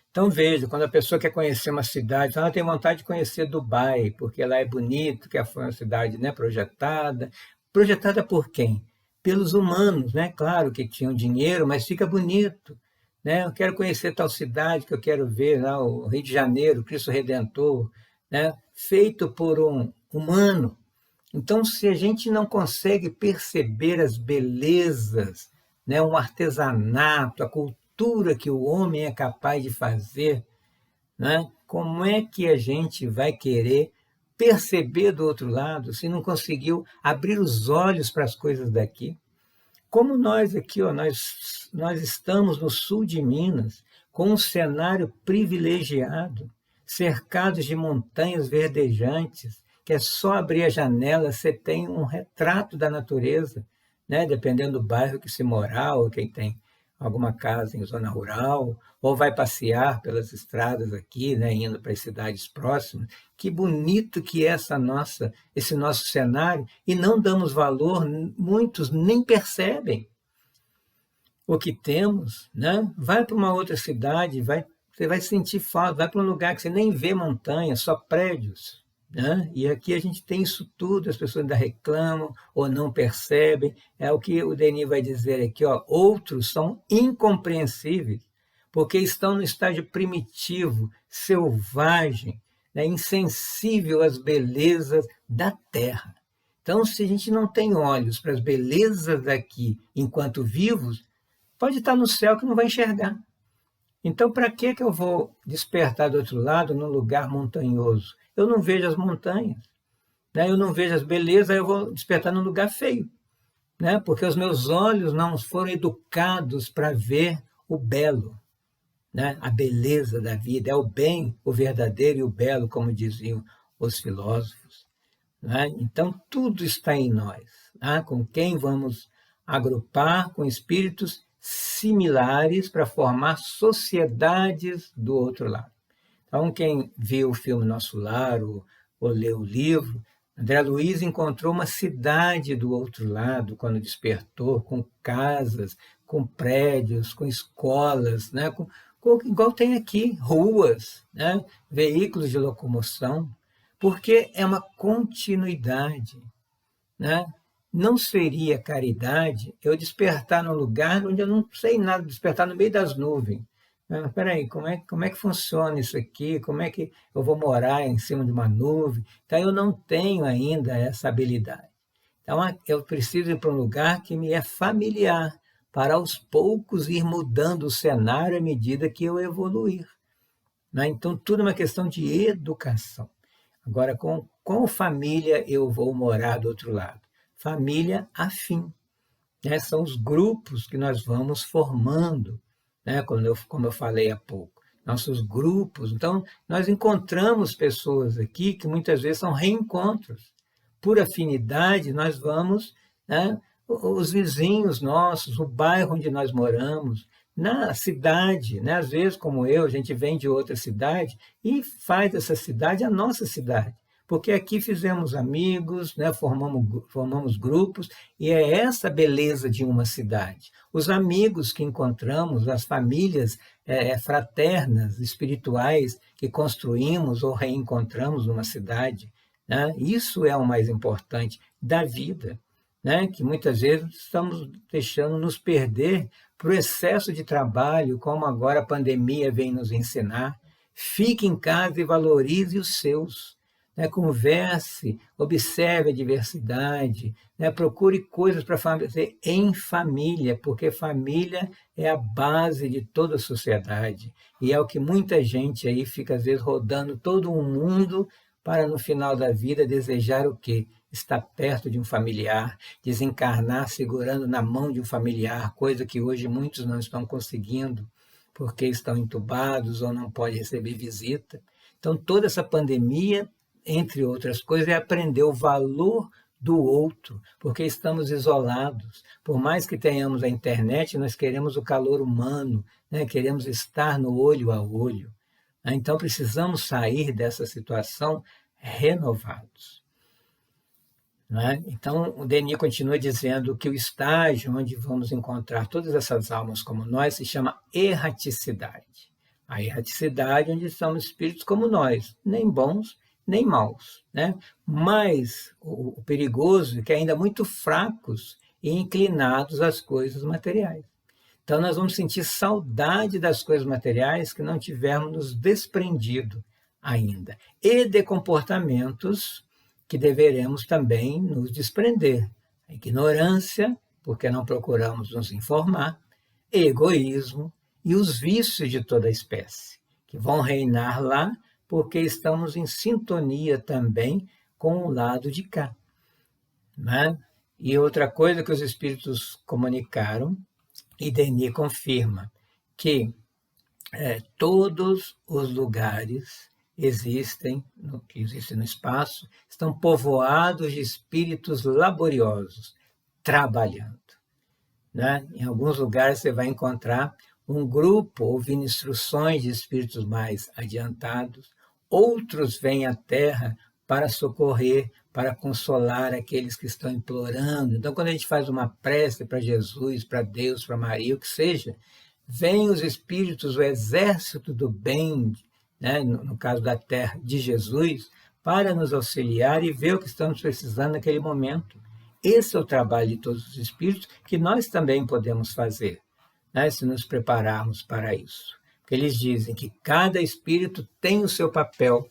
Então, veja, quando a pessoa quer conhecer uma cidade, ela tem vontade de conhecer Dubai, porque lá é bonito, que foi uma cidade, né, projetada. Projetada por quem? Pelos humanos, né? Claro que tinham dinheiro, mas fica bonito. Né? Eu quero conhecer tal cidade que eu quero ver, lá, o Rio de Janeiro, Cristo Redentor, né? Feito por um humano. Então, se a gente não consegue perceber as belezas, né, um artesanato, a cultura que o homem é capaz de fazer, né, como é que a gente vai querer perceber do outro lado se não conseguiu abrir os olhos para as coisas daqui? Como nós aqui, ó, nós estamos no sul de Minas, com um cenário privilegiado, cercados de montanhas verdejantes, que é só abrir a janela, você tem um retrato da natureza, né? Dependendo do bairro que se morar, ou quem tem alguma casa em zona rural, ou vai passear pelas estradas aqui, né, indo para as cidades próximas. Que bonito que é esse nosso cenário, e não damos valor, muitos nem percebem o que temos. Né? Vai para uma outra cidade, você vai sentir falta, vai para um lugar que você nem vê montanha, só prédios. Né? E aqui a gente tem isso tudo, as pessoas ainda reclamam ou não percebem. É o que o Denis vai dizer aqui, ó, outros são incompreensíveis, porque estão no estágio primitivo, selvagem, né, insensível às belezas da Terra. Então, se a gente não tem olhos para as belezas daqui enquanto vivos, pode estar no céu que não vai enxergar. Então, para que eu vou despertar do outro lado, num lugar montanhoso? Eu não vejo as montanhas, né? Eu não vejo as belezas, aí eu vou despertar num lugar feio, né? Porque os meus olhos não foram educados para ver o belo, né? A beleza da vida, é o bem, o verdadeiro e o belo, como diziam os filósofos. Né? Então, tudo está em nós, né? Com quem vamos agrupar com espíritos similares para formar sociedades do outro lado. Então, quem viu o filme Nosso Lar ou leu o livro, André Luiz encontrou uma cidade do outro lado quando despertou, com casas, com prédios, com escolas, né? Igual tem aqui, ruas, né? Veículos de locomoção, porque é uma continuidade. Né? Não seria caridade eu despertar num lugar onde eu não sei nada, despertar no meio das nuvens. Espera aí, como é que funciona isso aqui? Como é que eu vou morar em cima de uma nuvem? Então, eu não tenho ainda essa habilidade. Então, eu preciso ir para um lugar que me é familiar, para aos poucos ir mudando o cenário à medida que eu evoluir. Né? Então, tudo é uma questão de educação. Agora, com qual família eu vou morar do outro lado? Família afim. Né? São os grupos que nós vamos formando, né? Como eu falei há pouco, nossos grupos. Então, nós encontramos pessoas aqui que muitas vezes são reencontros. Por afinidade, nós vamos, né? Os vizinhos nossos, o bairro onde nós moramos, na cidade, né? Às vezes, como eu, a gente vem de outra cidade e faz dessa cidade a nossa cidade, porque aqui fizemos amigos, né? Formamos grupos, e é essa a beleza de uma cidade. Os amigos que encontramos, as famílias fraternas, espirituais, que construímos ou reencontramos numa cidade, né? Isso é o mais importante da vida, né? Que muitas vezes estamos deixando nos perder por excesso de trabalho, como agora a pandemia vem nos ensinar. Fique em casa e valorize os seus. Né? Converse, observe a diversidade, né? Procure coisas para fazer em família, porque família é a base de toda a sociedade. E é o que muita gente aí fica, às vezes, rodando todo o mundo para, no final da vida, desejar o quê? Estar perto de um familiar, desencarnar segurando na mão de um familiar, coisa que hoje muitos não estão conseguindo, porque estão entubados ou não podem receber visita. Então, toda essa pandemia, entre outras coisas, é aprender o valor do outro, porque estamos isolados. Por mais que tenhamos a internet, nós queremos o calor humano, né? Queremos estar no olho a olho. Então, precisamos sair dessa situação renovados. Né? Então, o Denis continua dizendo que o estágio onde vamos encontrar todas essas almas como nós se chama erraticidade. A erraticidade onde são espíritos como nós, nem bons, nem maus. Né? Mas o perigoso é que ainda muito fracos e inclinados às coisas materiais. Então, nós vamos sentir saudade das coisas materiais que não tivermos nos desprendido ainda, e de comportamentos que deveremos também nos desprender. A ignorância, porque não procuramos nos informar, egoísmo e os vícios de toda espécie, que vão reinar lá porque estamos em sintonia também com o lado de cá. Né? E outra coisa que os espíritos comunicaram, e Denis confirma, que todos os lugares que existem no espaço, estão povoados de espíritos laboriosos, trabalhando. Né? Em alguns lugares você vai encontrar um grupo ouvindo instruções de espíritos mais adiantados, outros vêm à Terra para socorrer, para consolar aqueles que estão implorando. Então, quando a gente faz uma prece para Jesus, para Deus, para Maria, o que seja, vêm os espíritos, o exército do bem, né, no caso da Terra, de Jesus, para nos auxiliar e ver o que estamos precisando naquele momento. Esse é o trabalho de todos os espíritos que nós também podemos fazer, né, se nos prepararmos para isso. Porque eles dizem que cada espírito tem o seu papel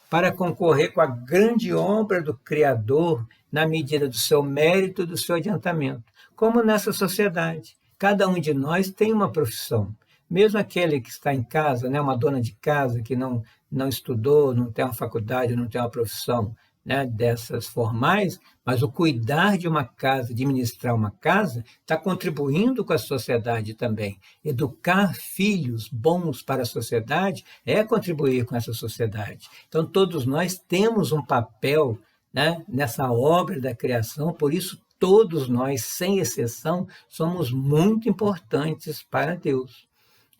para concorrer com a grande obra do Criador na medida do seu mérito e do seu adiantamento. Como nessa sociedade, cada um de nós tem uma profissão. Mesmo aquele que está em casa, né, uma dona de casa que não estudou, não tem uma faculdade, não tem uma profissão, né, dessas formais, mas o cuidar de uma casa, administrar uma casa, está contribuindo com a sociedade também. Educar filhos bons para a sociedade é contribuir com essa sociedade. Então, todos nós temos um papel, né, nessa obra da criação, por isso todos nós, sem exceção, somos muito importantes para Deus.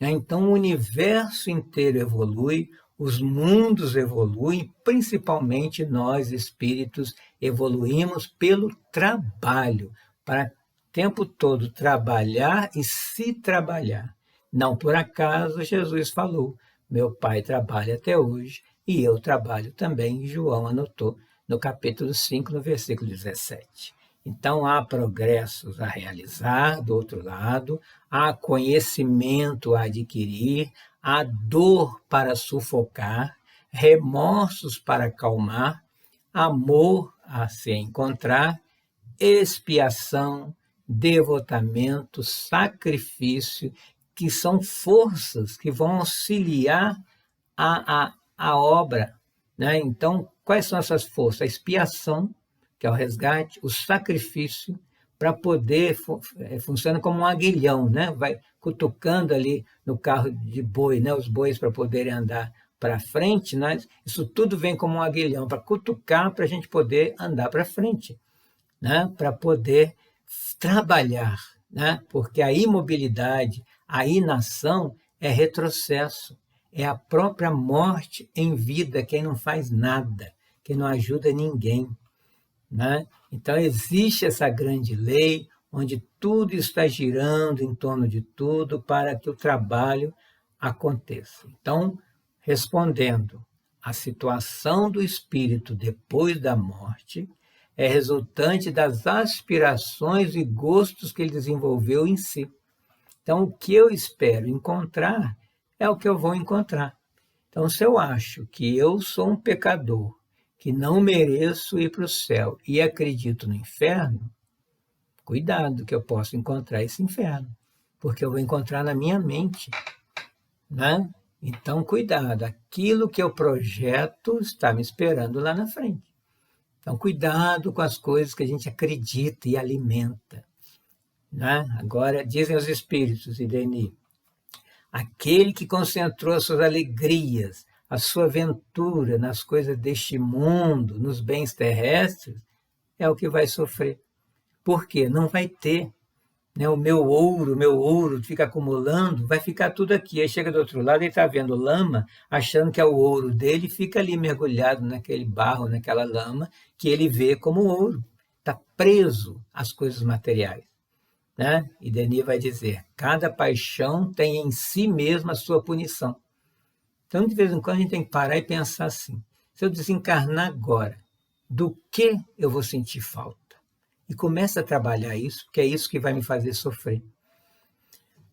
Então, o universo inteiro evolui, os mundos evoluem, principalmente nós, espíritos, evoluímos pelo trabalho, para o tempo todo trabalhar e se trabalhar. Não por acaso Jesus falou, meu Pai trabalha até hoje e eu trabalho também, João anotou no capítulo 5, no versículo 17. Então, há progressos a realizar do outro lado, há conhecimento a adquirir, há dor para sufocar, remorsos para acalmar, amor a se encontrar, expiação, devotamento, sacrifício, que são forças que vão auxiliar a obra. Né? Então, quais são essas forças? A expiação, que é o resgate, o sacrifício, para poder, funciona como um aguilhão, né? Vai cutucando ali no carro de boi, né? Os bois para poderem andar para frente, né? Isso tudo vem como um aguilhão, para cutucar, para a gente poder andar para frente, né? Para poder trabalhar, né? Porque a imobilidade, a inação é retrocesso, é a própria morte em vida, quem não faz nada. que não ajuda ninguém, né? Então, existe essa grande lei onde tudo está girando em torno de tudo para que o trabalho aconteça. Então, respondendo, a situação do espírito depois da morte é resultante das aspirações e gostos que ele desenvolveu em si. Então, o que eu espero encontrar é o que eu vou encontrar. Então, se eu acho que eu sou um pecador, que não mereço ir para o céu e acredito no inferno, cuidado que eu posso encontrar esse inferno, porque eu vou encontrar na minha mente, né? Então, cuidado, aquilo que eu projeto está me esperando lá na frente. Então, cuidado com as coisas que a gente acredita e alimenta, né? Agora, dizem os espíritos, Ideni, aquele que concentrou as suas alegrias, a sua ventura nas coisas deste mundo, nos bens terrestres, é o que vai sofrer. Por quê? Não vai ter, né? O meu ouro fica acumulando, vai ficar tudo aqui. Aí chega do outro lado e está vendo lama, achando que é o ouro dele, fica ali mergulhado naquele barro, naquela lama, que ele vê como ouro. Está preso às coisas materiais, né? E Denis vai dizer, cada paixão tem em si mesma a sua punição. Então, de vez em quando, a gente tem que parar e pensar assim, se eu desencarnar agora, do que eu vou sentir falta? E começa a trabalhar isso, porque é isso que vai me fazer sofrer.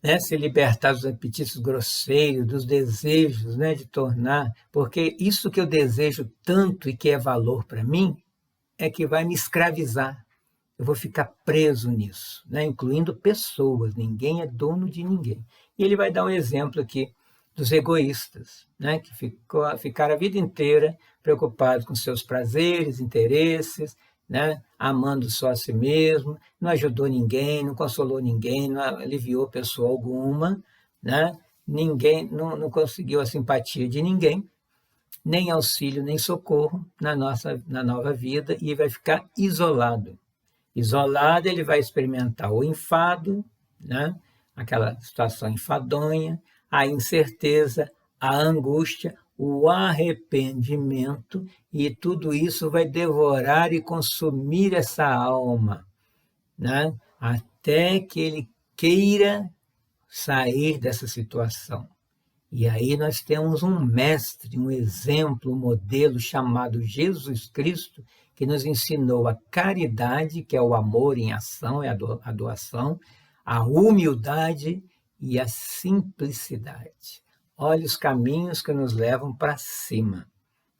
Né? Se libertar dos apetites grosseiros, dos desejos, né? De tornar... Porque isso que eu desejo tanto e que é valor para mim, é que vai me escravizar. Eu vou ficar preso nisso, né? Incluindo pessoas, ninguém é dono de ninguém. E ele vai dar um exemplo aqui dos egoístas, né? Que ficaram a vida inteira preocupados com seus prazeres, interesses, né? Amando só a si mesmo, não ajudou ninguém, não consolou ninguém, não aliviou pessoa alguma, né? Ninguém não conseguiu a simpatia de ninguém, nem auxílio, nem socorro na nova vida, e vai ficar isolado. Isolado, ele vai experimentar o enfado, né? Aquela situação enfadonha, a incerteza, a angústia, o arrependimento, e tudo isso vai devorar e consumir essa alma, né? Até que ele queira sair dessa situação. E aí nós temos um mestre, um exemplo, um modelo chamado Jesus Cristo, que nos ensinou a caridade, que é o amor em ação, é a doação, a humildade e a simplicidade. Olha os caminhos que nos levam para cima,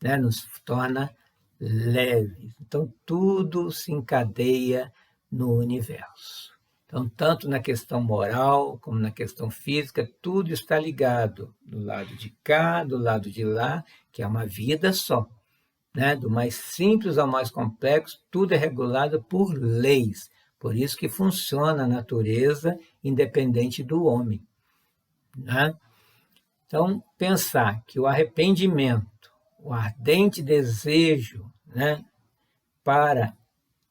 né? Nos torna leves. Então, tudo se encadeia no universo. Então, tanto na questão moral como na questão física, tudo está ligado, do lado de cá, do lado de lá, que é uma vida só, né? Do mais simples ao mais complexo, tudo é regulado por leis. Por isso que funciona a natureza independente do homem, né? Então, pensar que o arrependimento, o ardente desejo, né, para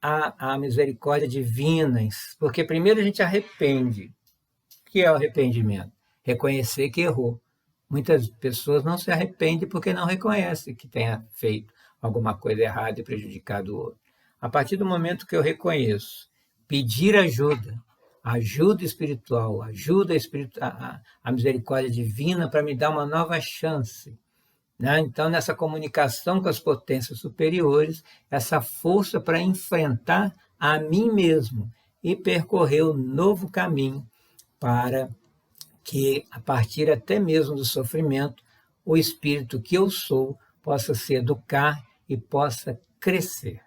a misericórdia divina, porque primeiro a gente arrepende. O que é o arrependimento? Reconhecer que errou. Muitas pessoas não se arrependem porque não reconhecem que tenha feito alguma coisa errada e prejudicado o outro. A partir do momento que eu reconheço, pedir ajuda espiritual, a misericórdia divina para me dar uma nova chance, né? Então, nessa comunicação com as potências superiores, essa força para enfrentar a mim mesmo e percorrer o novo caminho para que, a partir até mesmo do sofrimento, o espírito que eu sou possa se educar e possa crescer,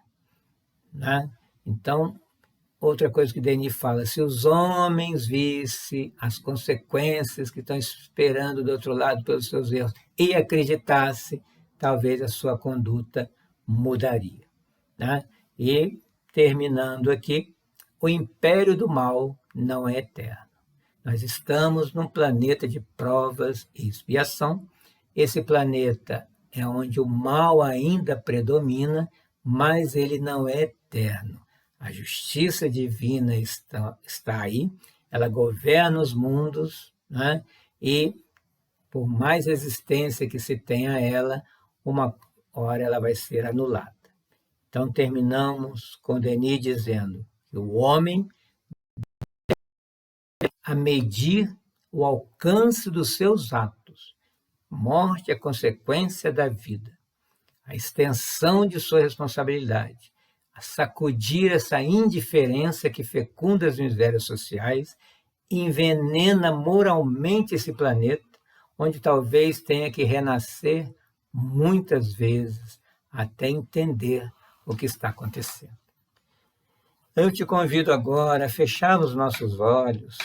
né? Então, outra coisa que Denis fala, se os homens vissem as consequências que estão esperando do outro lado pelos seus erros e acreditassem, talvez a sua conduta mudaria, né? E, terminando aqui, o império do mal não é eterno. Nós estamos num planeta de provas e expiação. Esse planeta é onde o mal ainda predomina, mas ele não é eterno. A justiça divina está aí, ela governa os mundos, né? E, por mais resistência que se tenha a ela, ora ela vai ser anulada. Então terminamos com Denis dizendo que o homem a medir o alcance dos seus atos. Morte é consequência da vida, a extensão de sua responsabilidade, a sacudir essa indiferença que fecunda as misérias sociais e envenena moralmente esse planeta, onde talvez tenha que renascer muitas vezes até entender o que está acontecendo. Eu te convido agora a fechar os nossos olhos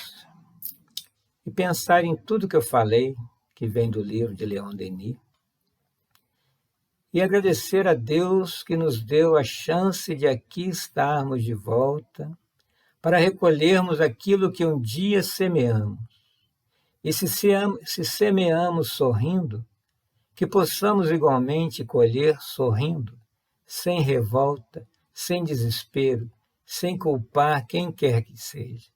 e pensar em tudo que eu falei, que vem do livro de Leon Denis, e agradecer a Deus que nos deu a chance de aqui estarmos de volta para recolhermos aquilo que um dia semeamos. E se semeamos sorrindo, que possamos igualmente colher sorrindo, sem revolta, sem desespero, sem culpar quem quer que seja.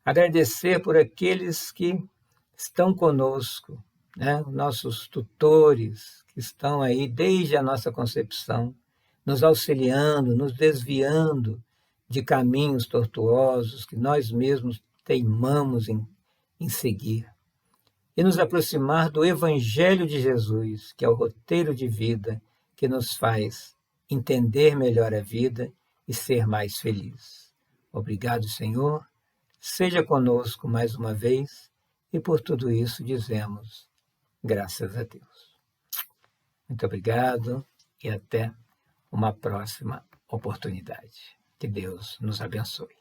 Agradecer por aqueles que estão conosco, né? Nossos tutores, que estão aí desde a nossa concepção, nos auxiliando, nos desviando de caminhos tortuosos que nós mesmos teimamos em seguir. E nos aproximar do Evangelho de Jesus, que é o roteiro de vida que nos faz entender melhor a vida e ser mais feliz. Obrigado, Senhor. Seja conosco mais uma vez e por tudo isso dizemos graças a Deus. Muito obrigado e até uma próxima oportunidade. Que Deus nos abençoe.